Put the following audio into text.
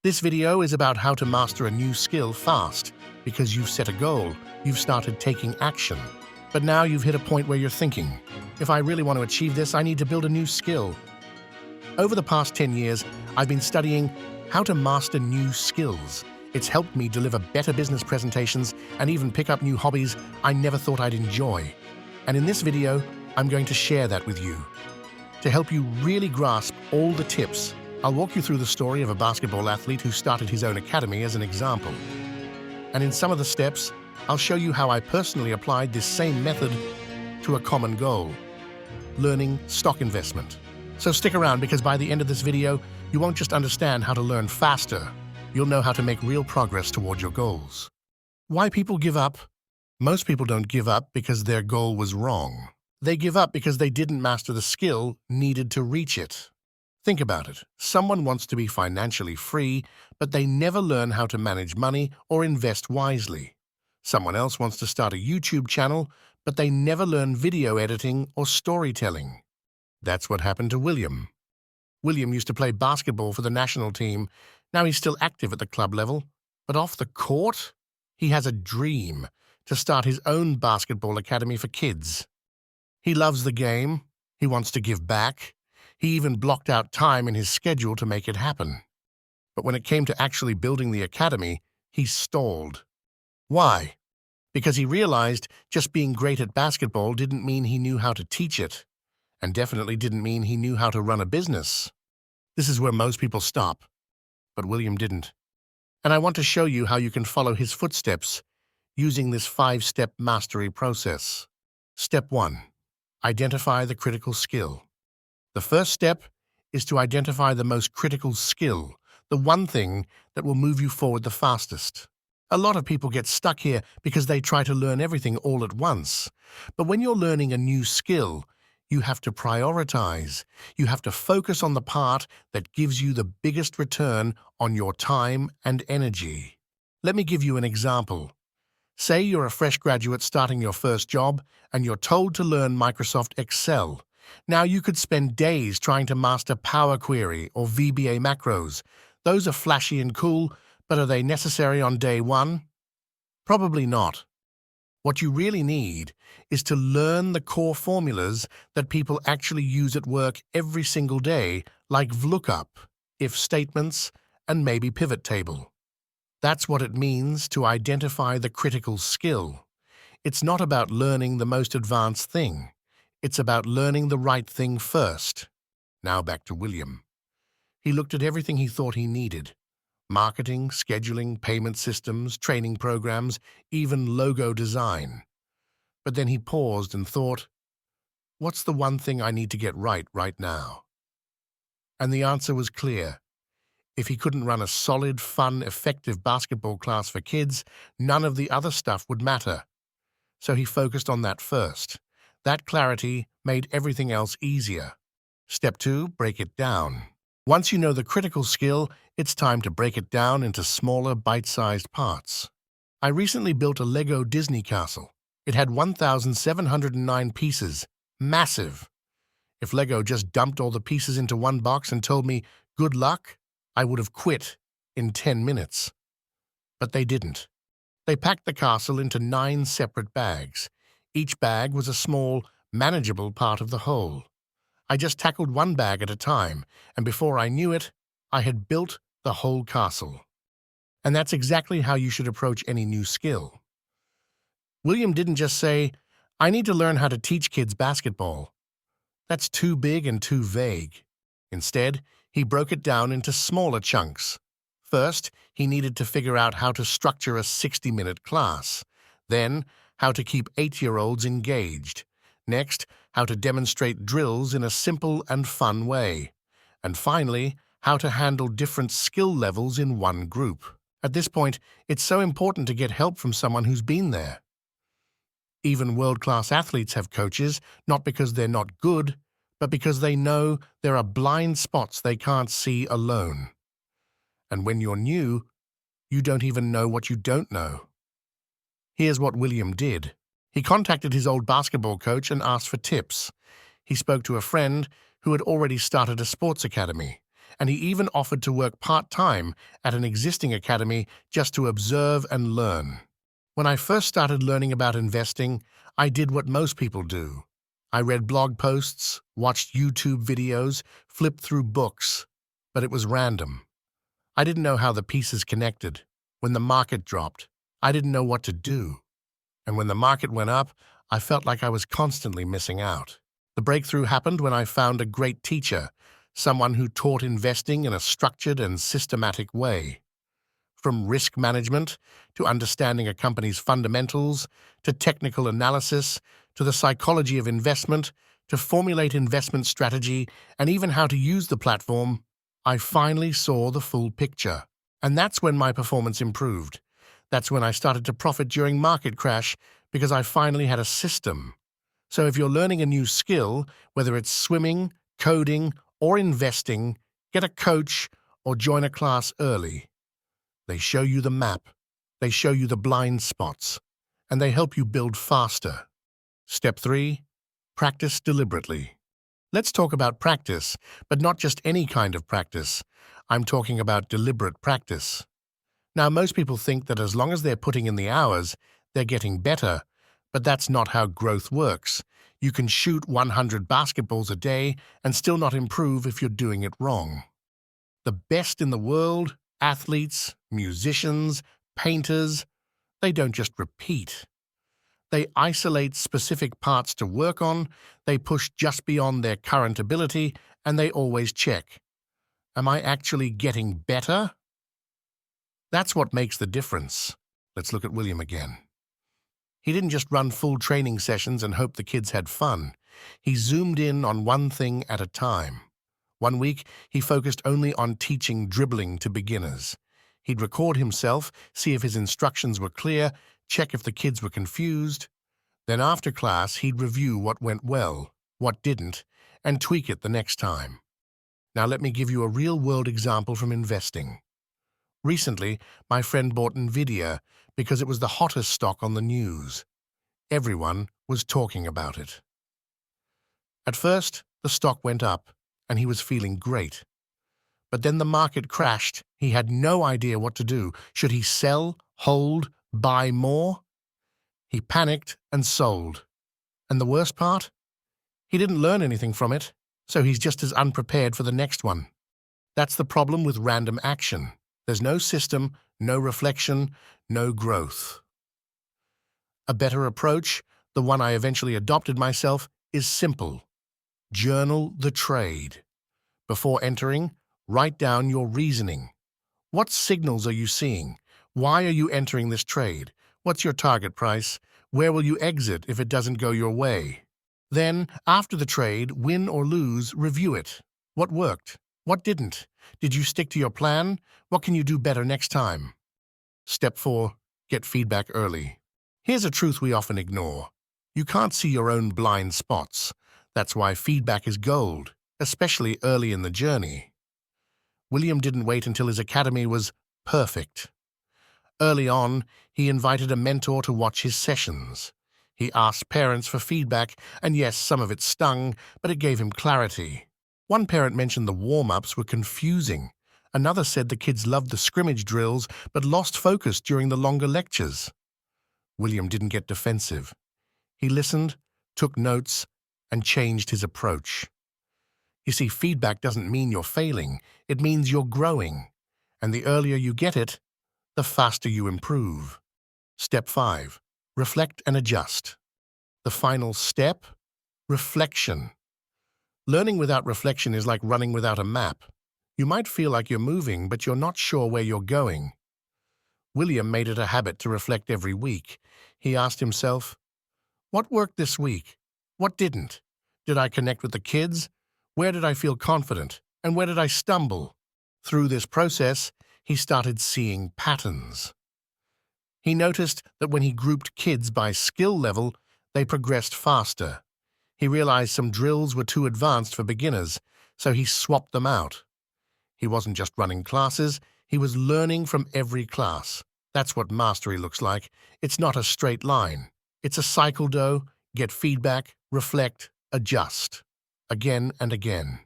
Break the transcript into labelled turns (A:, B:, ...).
A: This video is about how to master a new skill fast, because you've set a goal, you've started taking action. But now you've hit a point where you're thinking, if I really want to achieve this, I need to build a new skill. Over the past 10 years, I've been studying how to master new skills. It's helped me deliver better business presentations and even pick up new hobbies I never thought I'd enjoy. And in this video, I'm going to share that with you. To help you really grasp all the tips, I'll walk you through the story of a basketball athlete who started his own academy as an example. And in some of the steps, I'll show you how I personally applied this same method to a common goal: learning stock investment. So stick around, because by the end of this video, you won't just understand how to learn faster, you'll know how to make real progress toward your goals. Why people give up? Most people don't give up because their goal was wrong. They give up because they didn't master the skill needed to reach it. Think about it. Someone wants to be financially free, but they never learn how to manage money or invest wisely. Someone else wants to start a YouTube channel, but they never learn video editing or storytelling. That's what happened to William. William used to play basketball for the national team. Now he's still active at the club level. But off the court, he has a dream to start his own basketball academy for kids. He loves the game. He wants to give back. He even blocked out time in his schedule to make it happen. But when it came to actually building the academy, he stalled. Why? Because he realized just being great at basketball didn't mean he knew how to teach it, and definitely didn't mean he knew how to run a business. This is where most people stop, but William didn't. And I want to show you how you can follow his footsteps using this 5-step mastery process. Step 1. Identify the critical skill. The first step is to identify the most critical skill, the one thing that will move you forward the fastest. A lot of people get stuck here because they try to learn everything all at once. But when you're learning a new skill, you have to prioritize. You have to focus on the part that gives you the biggest return on your time and energy. Let me give you an example. Say you're a fresh graduate starting your first job, and you're told to learn Microsoft Excel. Now you could spend days trying to master Power Query or VBA macros. Those are flashy and cool, but are they necessary on day one? Probably not. What you really need is to learn the core formulas that people actually use at work every single day, like VLOOKUP, if statements, and maybe pivot table. That's what it means to identify the critical skill. It's not about learning the most advanced thing. It's about learning the right thing first. Now back to William. He looked at everything he thought he needed: marketing, scheduling, payment systems, training programs, even logo design. But then he paused and thought, what's the one thing I need to get right now? And the answer was clear. If he couldn't run a solid, fun, effective basketball class for kids, none of the other stuff would matter. So he focused on that first. That clarity made everything else easier. Step 2, break it down. Once you know the critical skill, it's time to break it down into smaller, bite-sized parts. I recently built a Lego Disney castle. It had 1,709 pieces. Massive. If Lego just dumped all the pieces into one box and told me, good luck, I would have quit in 10 minutes. But they didn't. They packed the castle into 9 separate bags. Each bag was a small, manageable part of the whole. I just tackled one bag at a time, and before I knew it, I had built the whole castle. And that's exactly how you should approach any new skill. William didn't just say, I need to learn how to teach kids basketball. That's too big and too vague. Instead, he broke it down into smaller chunks. First, he needed to figure out how to structure a 60-minute class. Then, how to keep 8-year-olds engaged. Next, how to demonstrate drills in a simple and fun way. And finally, how to handle different skill levels in one group. At this point, it's so important to get help from someone who's been there. Even world-class athletes have coaches, not because they're not good, but because they know there are blind spots they can't see alone. And when you're new, you don't even know what you don't know. Here's what William did. He contacted his old basketball coach and asked for tips. He spoke to a friend who had already started a sports academy, and he even offered to work part-time at an existing academy just to observe and learn. When I first started learning about investing, I did what most people do. I read blog posts, watched YouTube videos, flipped through books, but it was random. I didn't know how the pieces connected. When the market dropped, I didn't know what to do. And when the market went up, I felt like I was constantly missing out. The breakthrough happened when I found a great teacher, someone who taught investing in a structured and systematic way. From risk management, to understanding a company's fundamentals, to technical analysis, to the psychology of investment, to formulate investment strategy, and even how to use the platform, I finally saw the full picture. And that's when my performance improved. That's when I started to profit during market crash because I finally had a system. So if you're learning a new skill, whether it's swimming, coding, or investing, get a coach or join a class early. They show you the map, they show you the blind spots, and they help you build faster. Step 3. Practice deliberately. Let's talk about practice, but not just any kind of practice. I'm talking about deliberate practice. Now, most people think that as long as they're putting in the hours, they're getting better, but that's not how growth works. You can shoot 100 basketballs a day and still not improve if you're doing it wrong. The best in the world, athletes, musicians, painters, they don't just repeat. They isolate specific parts to work on, they push just beyond their current ability, and they always check. Am I actually getting better? That's what makes the difference. Let's look at William again. He didn't just run full training sessions and hope the kids had fun. He zoomed in on one thing at a time. One week, he focused only on teaching dribbling to beginners. He'd record himself, see if his instructions were clear, check if the kids were confused. Then after class, he'd review what went well, what didn't, and tweak it the next time. Now let me give you a real-world example from investing. Recently, my friend bought NVIDIA because it was the hottest stock on the news. Everyone was talking about it. At first, the stock went up, and he was feeling great. But then the market crashed. He had no idea what to do. Should he sell, hold, buy more? He panicked and sold. And the worst part? He didn't learn anything from it, so he's just as unprepared for the next one. That's the problem with random action. There's no system, no reflection, no growth. A better approach, the one I eventually adopted myself, is simple. Journal the trade. Before entering, write down your reasoning. What signals are you seeing? Why are you entering this trade? What's your target price? Where will you exit if it doesn't go your way? Then, after the trade, win or lose, review it. What worked? What didn't? Did you stick to your plan? What can you do better next time? Step 4. Get feedback early. Here's a truth we often ignore. You can't see your own blind spots. That's why feedback is gold, especially early in the journey. William didn't wait until his academy was perfect. Early on, he invited a mentor to watch his sessions. He asked parents for feedback, and yes, some of it stung, but it gave him clarity. One parent mentioned the warm-ups were confusing. Another said the kids loved the scrimmage drills but lost focus during the longer lectures. William didn't get defensive. He listened, took notes, and changed his approach. You see, feedback doesn't mean you're failing. It means you're growing. And the earlier you get it, the faster you improve. Step 5. Reflect and adjust. The final step? Reflection. Learning without reflection is like running without a map. You might feel like you're moving, but you're not sure where you're going. William made it a habit to reflect every week. He asked himself, what worked this week? What didn't? Did I connect with the kids? Where did I feel confident? And where did I stumble? Through this process, he started seeing patterns. He noticed that when he grouped kids by skill level, they progressed faster. He realized some drills were too advanced for beginners, so he swapped them out. He wasn't just running classes, he was learning from every class. That's what mastery looks like. It's not a straight line. It's a cycle, though. Get feedback, reflect, adjust. Again and again.